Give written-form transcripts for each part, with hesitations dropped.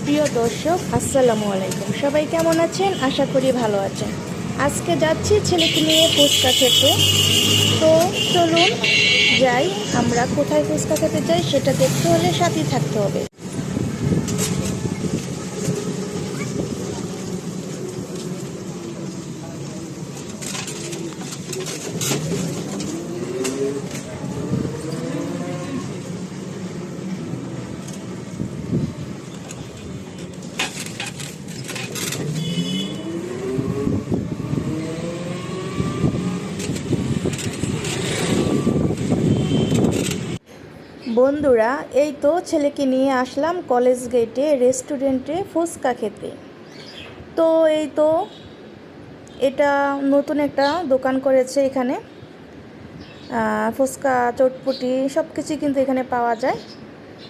প্রিয় দর্শক, আসসালামু আলাইকুম। সবাই কেমন আছেন? আশা করি ভালো আছেন। আজকে যাচ্ছি ছেলেকে নিয়ে ফুচকা খেতে। তো চলুন যাই। আমরা কোথায় ফুচকা খেতে যাই সেটা দেখতে হলে সাথেই থাকতে হবে। বন্ধুরা, এই তো ছেলেকে নিয়ে আসলাম কলেজ গেটে রেস্টুরেন্টে ফুচকা খেতে। তো এই তো এটা নতুন একটা দোকান করেছে এখানে। ফুচকা, চটপটি সব কিছুই কিন্তু এখানে পাওয়া যায়।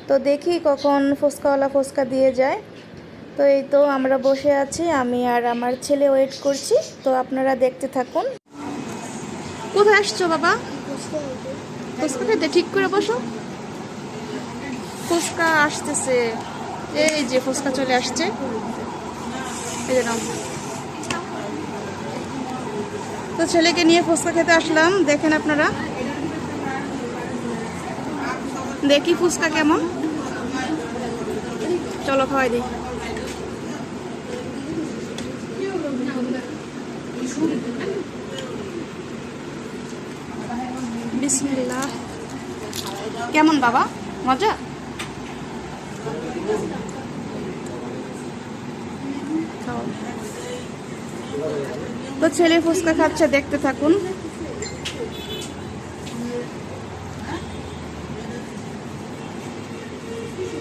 তো দেখি কখন ফুচকাওয়ালা ফুচকা দিয়ে যায়। তো এই তো আমরা বসে আছি, আমি আর আমার ছেলে ওয়েট করছি। তো আপনারা দেখতে থাকুন। কোথায় আসছো বাবা? ফুচকা খেতে। ঠিক করে বসো। ফুচকা আসতেছে, এই যে ফুচকা চলে আসছে। এই যে নাও। তো ছেলেকে নিয়ে ফুচকা খেতে আসলাম। দেখেন আপনারা, দেখি ফুচকা কেমন। চলো খাওয়াই দিই। বিসমিল্লাহ। কেমন বাবা? মজা? তো ছেলে ফুচকা খাচ্ছে, দেখতে থাকুন।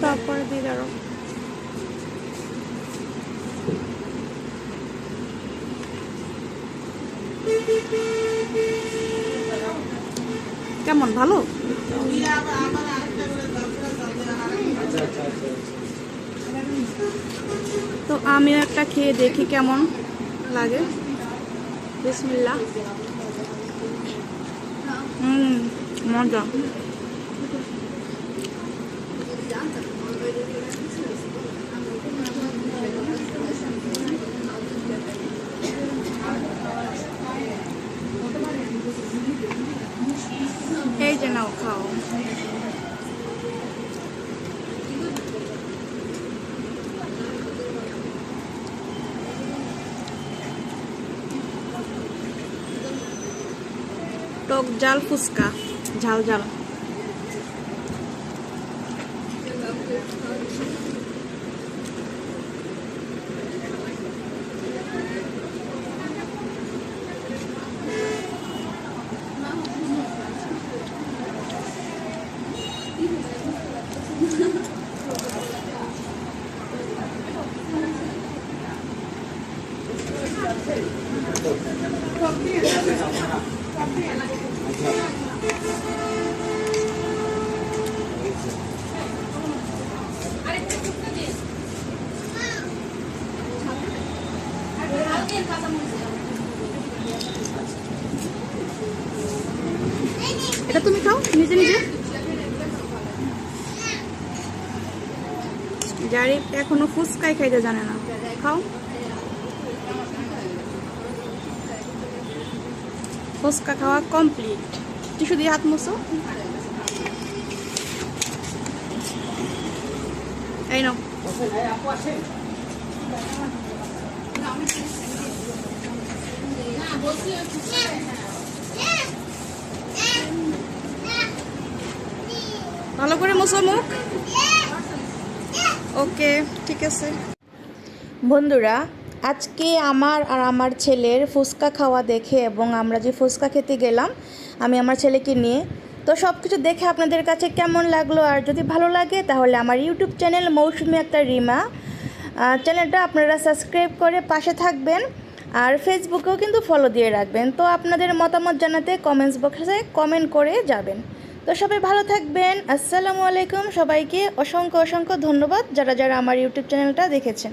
তারপরে দিয়ে আরো কেমন? ভালো? তো আমিও একটা খেয়ে দেখি কেমন লাগে। বিসমিল্লাহ। মজা। এই যে নাও, খাও। টক ঝাল ফুচকা, ঝাল ঝাল। এটা তুমি খাও নিজে নিজে। যারি এখনো ফুচকাই খাইতে জানে না, খাও। ফুচকা খাওয়া কমপ্লিট। টিস্যু দিয়ে হাত মুছো। এই নাও। ভালো করে মুছো মুখ। ওকে, ঠিক আছে। বন্ধুরা, আজকে আমার আর আমার ছেলের ফুচকা খাওয়া দেখে এবং আমরা যে ফুচকা খেতে গেলাম আমি আমার ছেলেকে নিয়ে, তো সব কিছু দেখে আপনাদের কাছে কেমন লাগলো? আর যদি ভালো লাগে তাহলে আমার ইউটিউব চ্যানেল মৌসুমী আক্তার রিমা চ্যানেলটা আপনারা সাবস্ক্রাইব করে পাশে থাকবেন। আর ফেসবুকেও কিন্তু ফলো দিয়ে রাখবেন। তো আপনাদের মতামত জানাতে কমেন্টস বক্সে কমেন্ট করে যাবেন। তো সবাই ভালো থাকবেন। আসসালামু আলাইকুম। সবাইকে অসংখ্য অসংখ্য ধন্যবাদ যারা যারা আমার ইউটিউব চ্যানেলটা দেখেছেন।